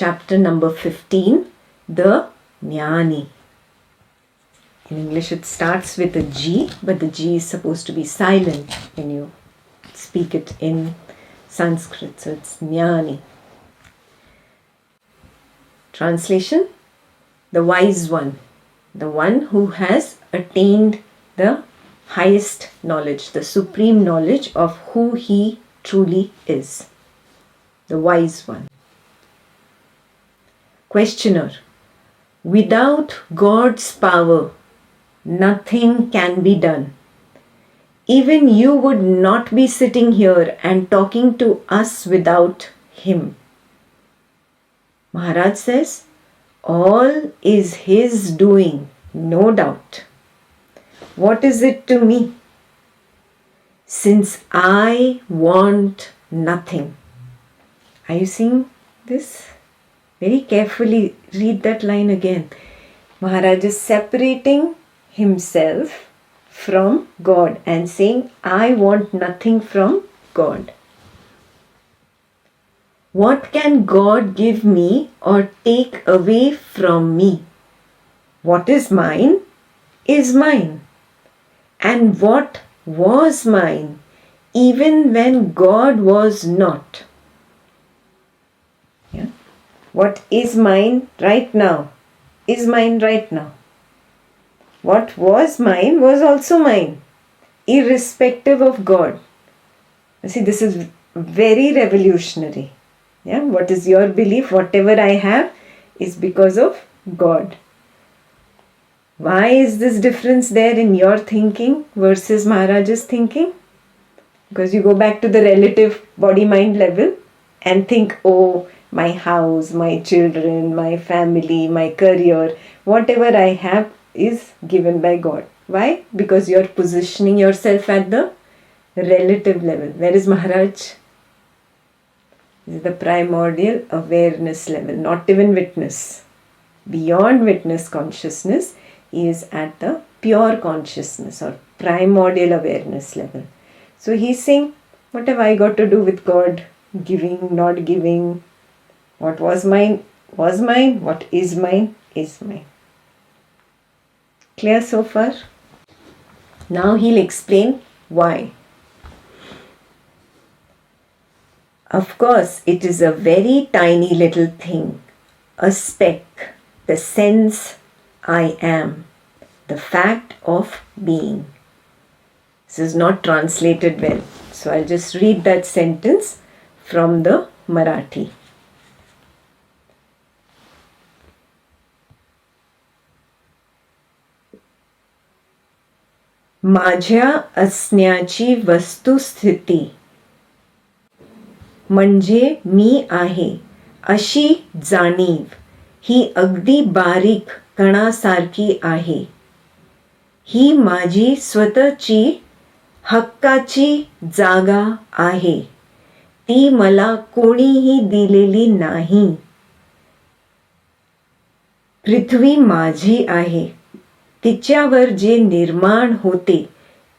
chapter number 15, the Gnyani. In English it starts with a G, but the G is supposed to be silent when you speak it in Sanskrit, so it's Gnyani. Translation: the wise one, the one who has attained the highest knowledge, the supreme knowledge of who he truly is. The wise one. Questioner: without God's power, nothing can be done. Even you would not be sitting here and talking to us without Him. Maharaj says, all is His doing, no doubt. What is it to me? Since I want nothing. Are you seeing this? Very carefully read that line again. Maharaj is separating himself from God and saying, I want nothing from God. What can God give me or take away from me? What is mine is mine. And what was mine, even when God was not. Yeah? What is mine right now is mine right now. What was mine was also mine, irrespective of God. You see, this is very revolutionary. Yeah? What is your belief? Whatever I have is because of God. Why is this difference there in your thinking versus Maharaj's thinking? Because you go back to the relative body-mind level and think, oh, my house, my children, my family, my career, whatever I have is given by God. Why? Because you're positioning yourself at the relative level. Where is Maharaj? This is the primordial awareness level, not even witness. Beyond witness consciousness is at the pure consciousness or primordial awareness level. So he's saying, what have I got to do with God? Giving, not giving. What was mine was mine. What is mine is mine. Clear so far? Now he'll explain why. Of course, it is a very tiny little thing, a speck, the sense I am, the fact of being. This is not translated well, so I'll just read that sentence from the Marathi. माझ्या असण्याची वस्तुस्थिती म्हणजे मी आहे अशी जाणीव ही अगदी बारीक कणासारखी आहे. ही माझी स्वतःची हक्काची जागा आहे. ती मला कोणीही दिलेली नाही. पृथ्वी माझी आहे. तिच्यावर जे निर्माण होते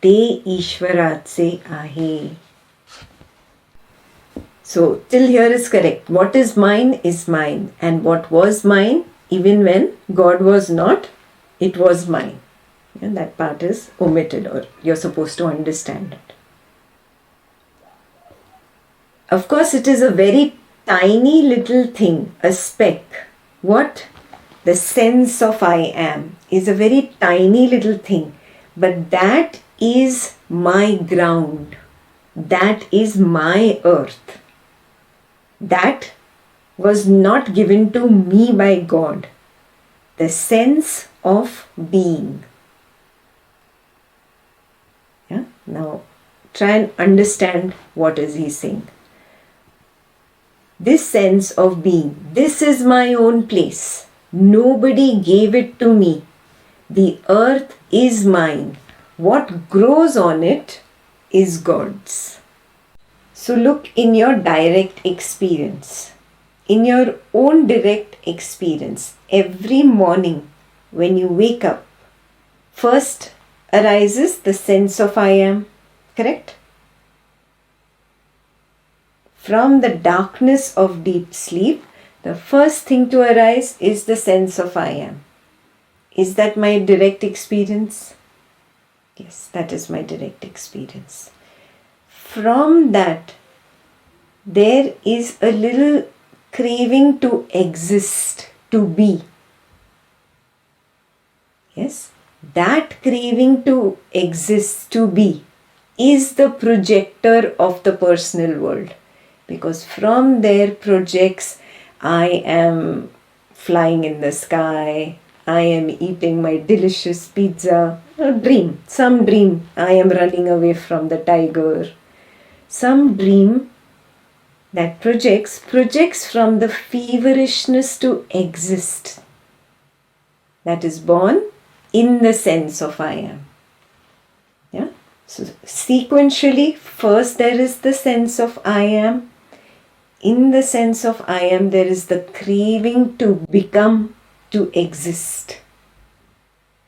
ते ईश्वराचे आहे. So till here is correct. What is mine, and what was mine, even when God was not, it was mine. And that part is omitted, or you're supposed to understand it. Of course, it is a very tiny little thing, a speck. What? The sense of I am is a very tiny little thing, but that is my ground. That is my earth. That was not given to me by God. The sense of being. Yeah? Now try and understand what is he saying. This sense of being, this is my own place. Nobody gave it to me. The earth is mine. What grows on it is God's. So look in your direct experience. In your own direct experience, every morning when you wake up, first arises the sense of I am. Correct? From the darkness of deep sleep, the first thing to arise is the sense of I am. Is that my direct experience? Yes, that is my direct experience. From that, there is a little craving to exist, to be. Yes, that craving to exist, to be, is the projector of the personal world. Because from there projects, I am flying in the sky, I am eating my delicious pizza, a dream, some dream, I am running away from the tiger. Some dream that projects from the feverishness to exist, that is born in the sense of I am. Yeah. So sequentially, first there is the sense of I am. In the sense of I am, there is the craving to become, to exist.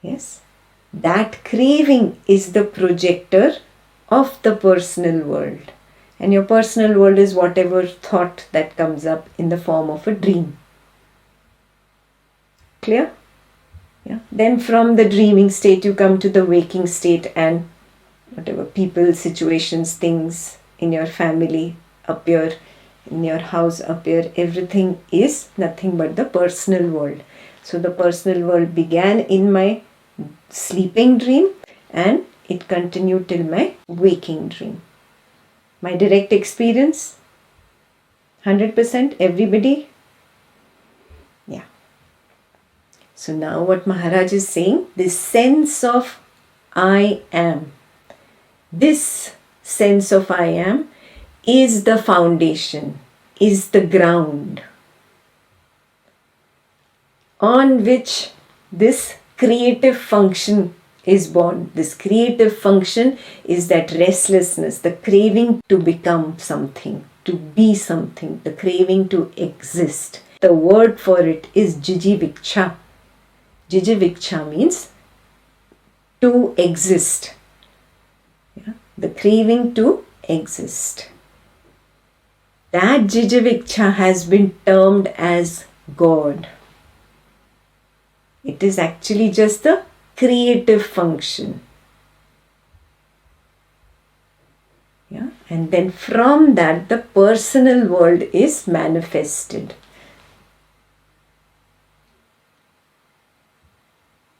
Yes. That craving is the projector of the personal world. And your personal world is whatever thought that comes up in the form of a dream. Clear? Yeah. Then from the dreaming state you come to the waking state, and whatever people, situations, things in your family appear, in your house appear, everything is nothing but the personal world. So the personal world began in my sleeping dream and it continued till my waking dream. My direct experience, 100%, everybody? Yeah. So now what Maharaj is saying, this sense of I am, this sense of I am is the foundation, is the ground on which this creative function is born. This creative function is that restlessness, the craving to become something, to be something, the craving to exist. The word for it is jijiviksha. Jijiviksha means to exist. Yeah? The craving to exist. That jijiviksha has been termed as God. It is actually just the creative function. Yeah? And then from that the personal world is manifested.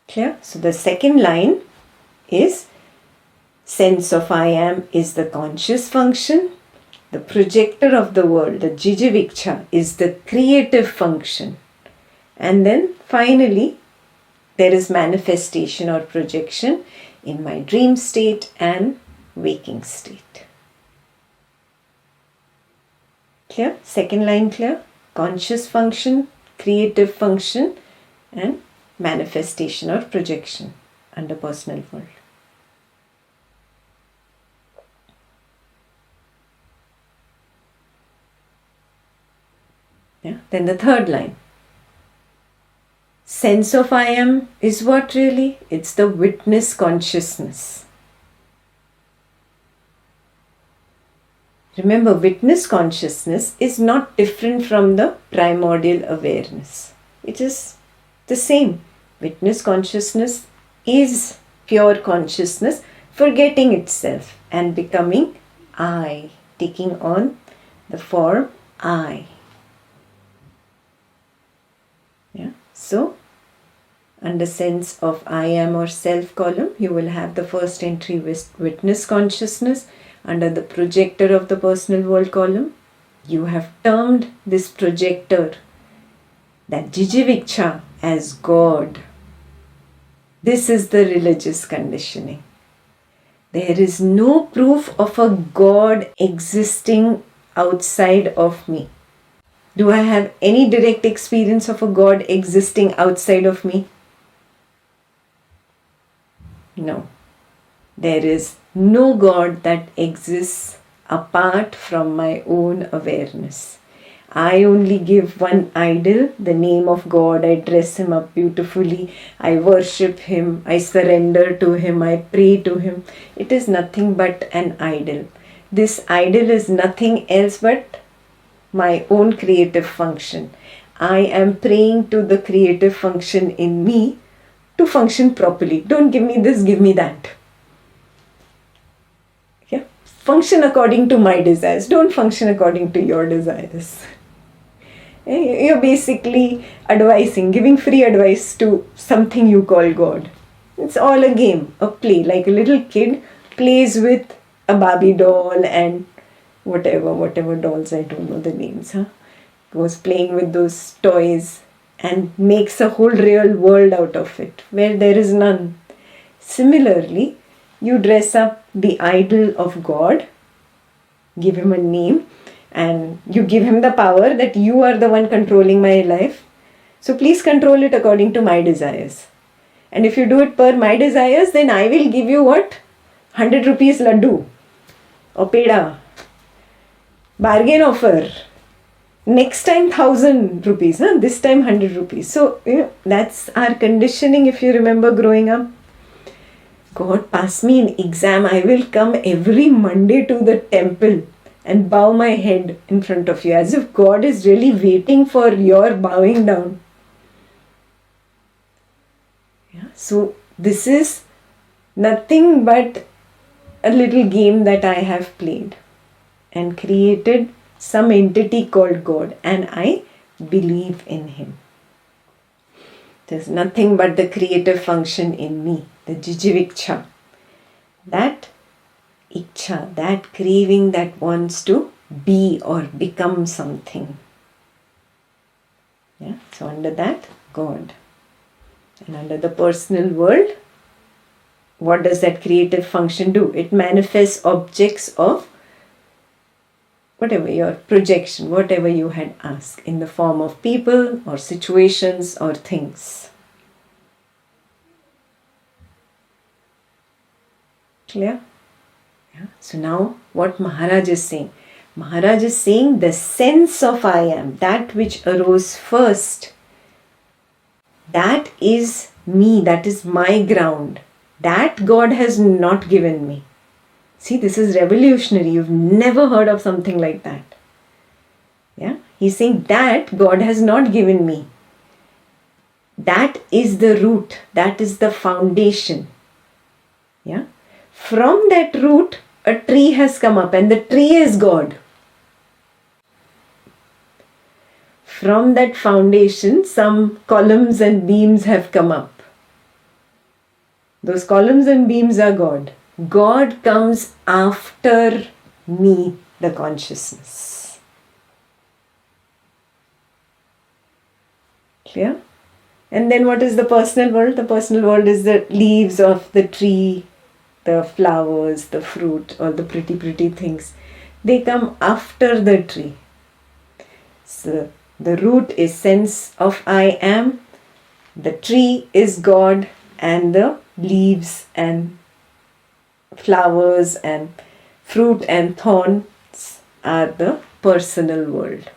Clear? So the second line is sense of I am is the conscious function. The projector of the world, the jijiviksha, is the creative function. And then finally there is manifestation or projection in my dream state and waking state. Clear? Second line clear? Conscious function, creative function, and manifestation or projection under personal world. Yeah. Then the third line. Sense of I am is what really? It's the witness consciousness. Remember, witness consciousness is not different from the primordial awareness. It is the same. Witness consciousness is pure consciousness forgetting itself and becoming I, taking on the form I. Yeah. So, under sense of I am or self column, you will have the first entry witness consciousness. Under the projector of the personal world column, you have termed this projector, that jijiviksha, as God. This is the religious conditioning. There is no proof of a God existing outside of me. Do I have any direct experience of a God existing outside of me? No. There is no God that exists apart from my own awareness. I only give one idol, the name of God. I dress him up beautifully. I worship him. I surrender to him. I pray to him. It is nothing but an idol. This idol is nothing else but my own creative function. I am praying to the creative function in me to function properly. Don't give me this, give me that. Yeah? Function according to my desires. Don't function according to your desires. You're basically advising, giving free advice to something you call God. It's all a game, a play. Like a little kid plays with a Barbie doll and whatever dolls, I don't know the names. Goes playing with those toys and makes a whole real world out of it, where there is none. Similarly, you dress up the idol of God, give him a name, and you give him the power that you are the one controlling my life. So please control it according to my desires. And if you do it per my desires, then I will give you what? 100 rupees laddu or peda. Bargain offer. Next time 1000 rupees, this time 100 rupees. So that's our conditioning. If you remember growing up, God, pass me an exam. I will come every Monday to the temple and bow my head in front of you, as if God is really waiting for your bowing down. Yeah. So this is nothing but a little game that I have played and created some entity called God, and I believe in him. There's nothing but the creative function in me, the jijiviksha. That iksha, that craving that wants to be or become something. Yeah. So under that, God. And under the personal world, what does that creative function do? It manifests objects of whatever your projection, whatever you had asked, in the form of people or situations or things. Clear? Yeah. So now what Maharaj is saying? Maharaj is saying the sense of I am, that which arose first, that is me, that is my ground. That God has not given me. See, this is revolutionary. You've never heard of something like that. Yeah? He's saying that God has not given me. That is the root. That is the foundation. Yeah? From that root, a tree has come up, and the tree is God. From that foundation, some columns and beams have come up. Those columns and beams are God. God comes after me, the consciousness. Clear? And then what is the personal world? The personal world is the leaves of the tree, the flowers, the fruit, all the pretty things. They come after the tree. So the root is sense of I am, the tree is God, and the leaves and flowers and fruit and thorns are the personal world.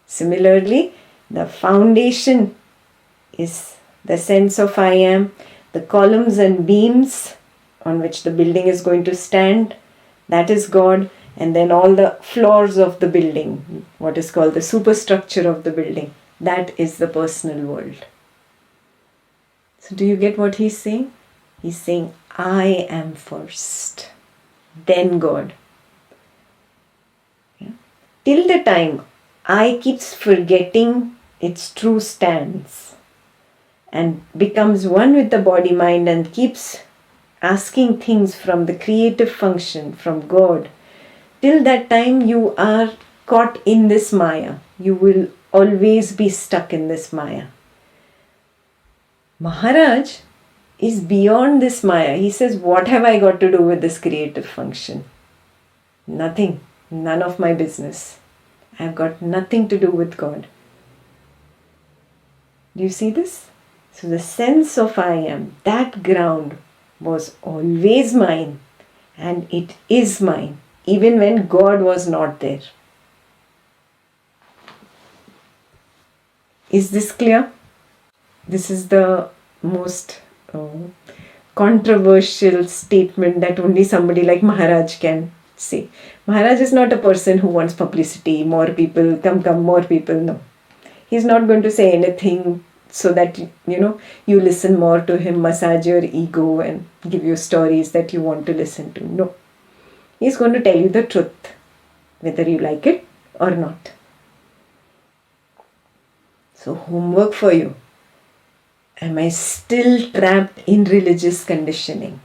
Similarly, the foundation is the sense of I am, the columns and beams on which the building is going to stand, that is God, and then all the floors of the building, what is called the superstructure of the building, that is the personal world. So do you get what he's saying? He's saying, I am first, then God. Yeah. Till the time I keeps forgetting its true stance and becomes one with the body mind and keeps asking things from the creative function, from God, till that time you are caught in this Maya. You will always be stuck in this Maya. Maharaj is beyond this Maya. He says, what have I got to do with this creative function? Nothing. None of my business. I have got nothing to do with God. Do you see this? So the sense of I am, that ground was always mine, and it is mine, even when God was not there. Is this clear? This is the most controversial statement that only somebody like Maharaj can say. Maharaj is not a person who wants publicity, more people, come, more people, no. He's not going to say anything so that, you listen more to him, massage your ego and give you stories that you want to listen to. No. He's going to tell you the truth, whether you like it or not. So, homework for you. Am I still trapped in religious conditioning?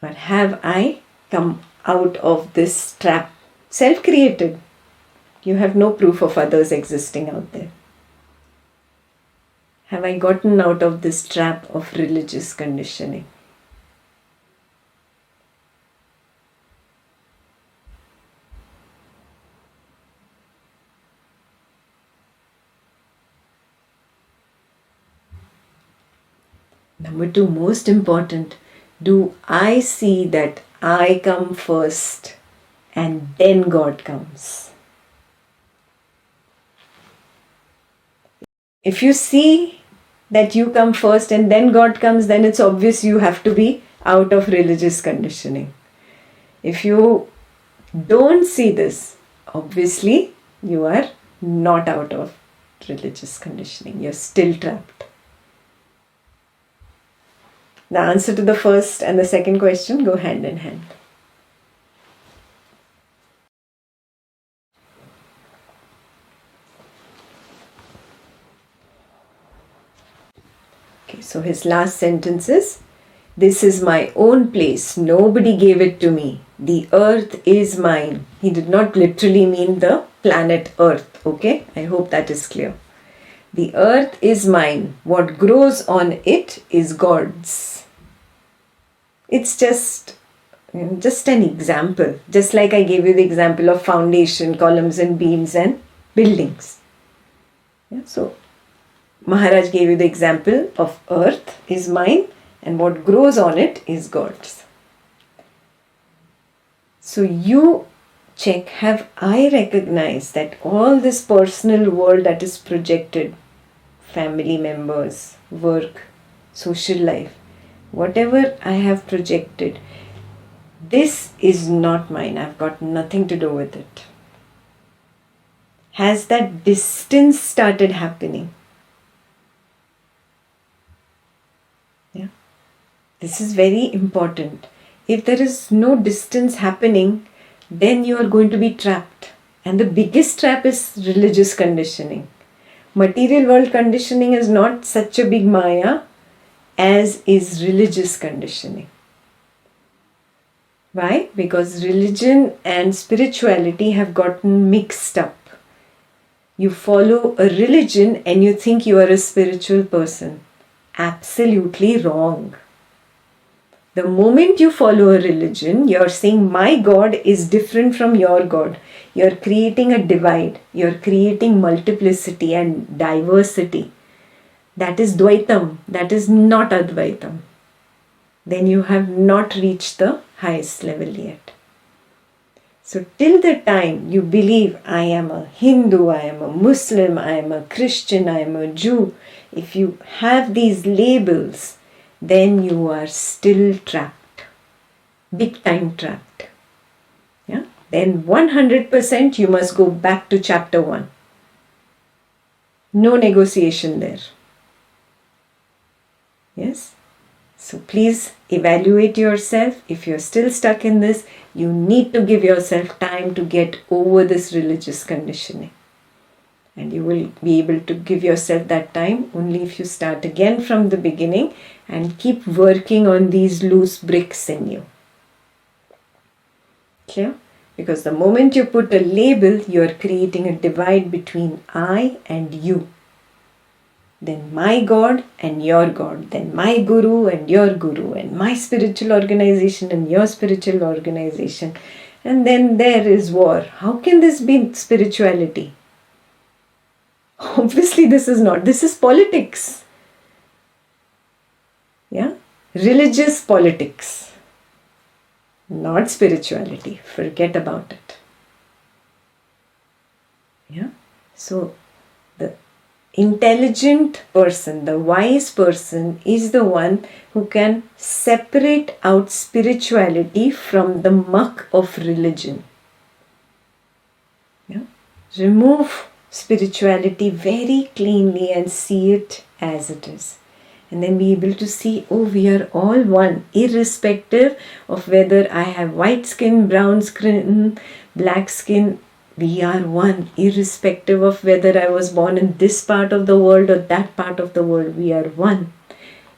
Or have I come out of this trap? Self-created. You have no proof of others existing out there. Have I gotten out of this trap of religious conditioning? Number 2, most important, do I see that I come first and then God comes? If you see that you come first and then God comes, then it's obvious you have to be out of religious conditioning. If you don't see this, obviously you are not out of religious conditioning. You're still trapped. The answer to the first and the second question go hand in hand. Okay, so his last sentence is, "This is my own place. Nobody gave it to me. The earth is mine." He did not literally mean the planet Earth. Okay, I hope that is clear. The earth is mine. What grows on it is God's. It's just an example. Just like I gave you the example of foundation, columns and beams and buildings. Yeah, so Maharaj gave you the example of earth is mine and what grows on it is God's. So you check, have I recognized that all this personal world that is projected, family members, work, social life, whatever I have projected, this is not mine. I've got nothing to do with it. Has that distance started happening? Yeah. This is very important. If there is no distance happening, then you are going to be trapped. And the biggest trap is religious conditioning. Material world conditioning is not such a big maya as is religious conditioning. Why? Because religion and spirituality have gotten mixed up. You follow a religion and you think you are a spiritual person. Absolutely wrong. The moment you follow a religion, you are saying my God is different from your God. You are creating a divide. You are creating multiplicity and diversity. That is Dvaitam. That is not Advaitam. Then you have not reached the highest level yet. So till the time you believe I am a Hindu, I am a Muslim, I am a Christian, I am a Jew, if you have these labels, then you are still trapped. Big time trapped. Yeah? Then 100% you must go back to chapter 1. No negotiation there. Yes? So please evaluate yourself. If you're still stuck in this, you need to give yourself time to get over this religious conditioning. And you will be able to give yourself that time only if you start again from the beginning and keep working on these loose bricks in you. Clear? Because the moment you put a label, you are creating a divide between I and you. Then my God and your God, then my Guru and your Guru, and my spiritual organization and your spiritual organization. And then there is war. How can this be spirituality? Obviously this is not. This is politics. Yeah? Religious politics. Not spirituality. Forget about it. Yeah? So the intelligent person, the wise person is the one who can separate out spirituality from the muck of religion. Yeah? Remove spirituality very cleanly and see it as it is. And then be able to see, oh, we are all one, irrespective of whether I have white skin, brown skin, black skin. We are one, irrespective of whether I was born in this part of the world or that part of the world. We are one,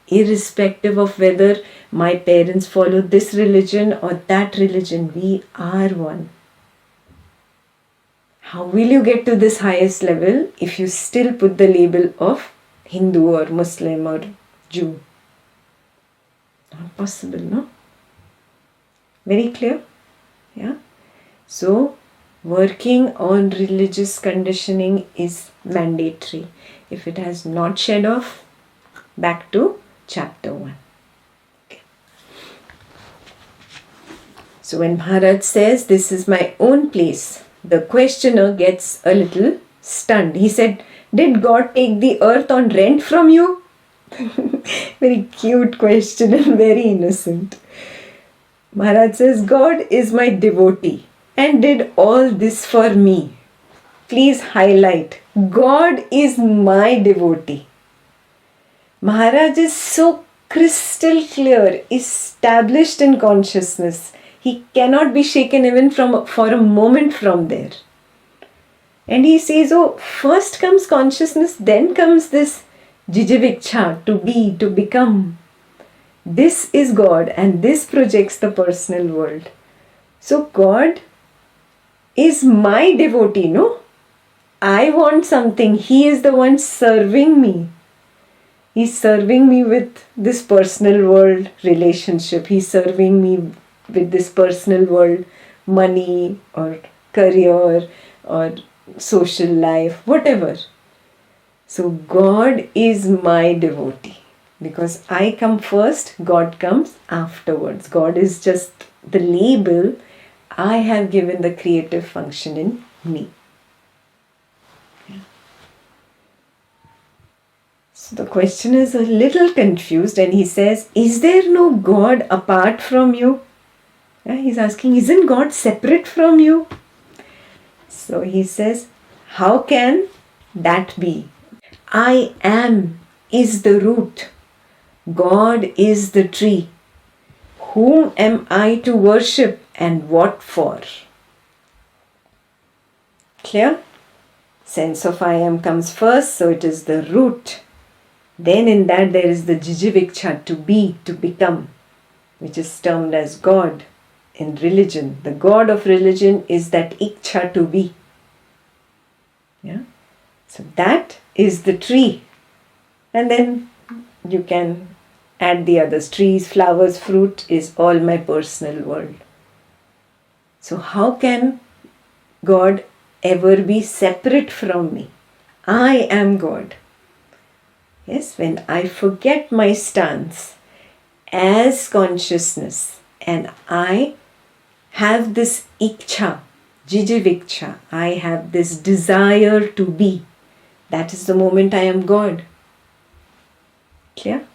irrespective of whether my parents follow this religion or that religion. We are one. How will you get to this highest level if you still put the label of Hindu or Muslim or Jew? Not possible, no? Very clear? Yeah? So, working on religious conditioning is mandatory. If it has not shed off, back to chapter 1. Okay. So, when Maharaj says, this is my own place, the questioner gets a little stunned. He said, did God take the earth on rent from you? Very cute question and very innocent. Maharaj says, God is my devotee and did all this for me. Please highlight, God is my devotee. Maharaj is so crystal clear, established in consciousness. He cannot be shaken even for a moment from there. And he says, oh, first comes consciousness, then comes this jijiviksha, to be, to become. This is God and this projects the personal world. So God is my devotee, no? I want something. He is the one serving me. He's serving me with this personal world relationship. He's serving me with this personal world, money or career or social life, whatever. So God is my devotee. Because I come first, God comes afterwards. God is just the label I have given the creative function in me. Yeah. So the questioner is a little confused and he says, is there no God apart from you? Yeah, he's asking, isn't God separate from you? So he says, how can that be? I am is the root. God is the tree. Whom am I to worship and what for? Clear? Sense of I am comes first, so it is the root. Then in that there is the jijiviksha, to be, to become, which is termed as God in religion. The God of religion is that iksha, to be. Yeah? So that is the tree. And then you can add the others. Trees, flowers, fruit is all my personal world. So how can God ever be separate from me? I am God. Yes, when I forget my stance as consciousness and I have this iksha, jijiviksha, I have this desire to be, that is the moment I am God. Clear?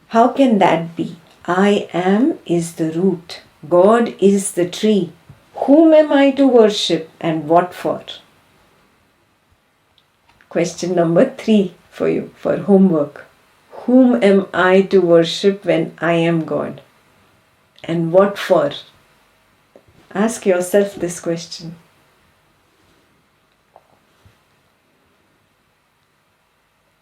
How can that be? I am is the root. God is the tree. Whom am I to worship and what for? Question number 3 for you, for homework. Whom am I to worship when I am God? And what for? Ask yourself this question.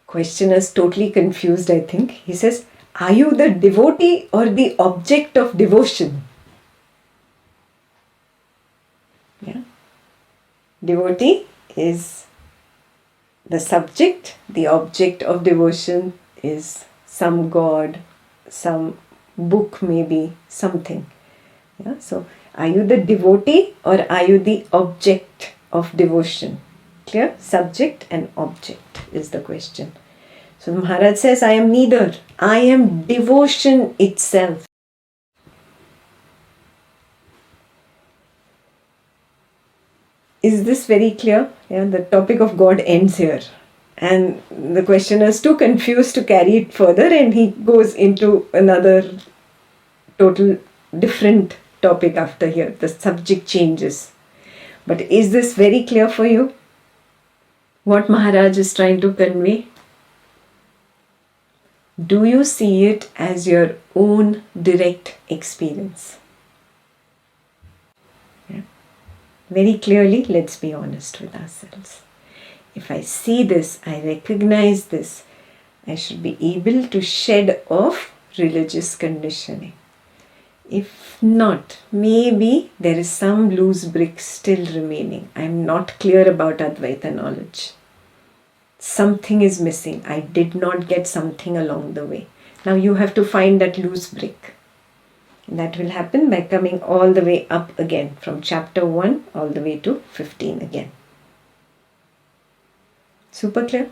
Questioner is totally confused, I think. He says, are you the devotee or the object of devotion? Yeah. Devotee is the subject, the object of devotion is some god, some book maybe, something. Yeah. So, are you the devotee or are you the object of devotion? Clear? Subject and object is the question. So Maharaj says, I am neither. I am devotion itself. Is this very clear? Yeah, the topic of God ends here. And the questioner is too confused to carry it further and he goes into another total different topic after here. The subject changes. But is this very clear for you? What Maharaj is trying to convey? Do you see it as your own direct experience? Yeah. Very clearly, let's be honest with ourselves. If I see this, I recognize this, I should be able to shed off religious conditioning. If not, maybe there is some loose brick still remaining. I am not clear about Advaita knowledge. Something is missing. I did not get something along the way. Now you have to find that loose brick. And that will happen by coming all the way up again, from chapter 1 all the way to 15 again. Super clear?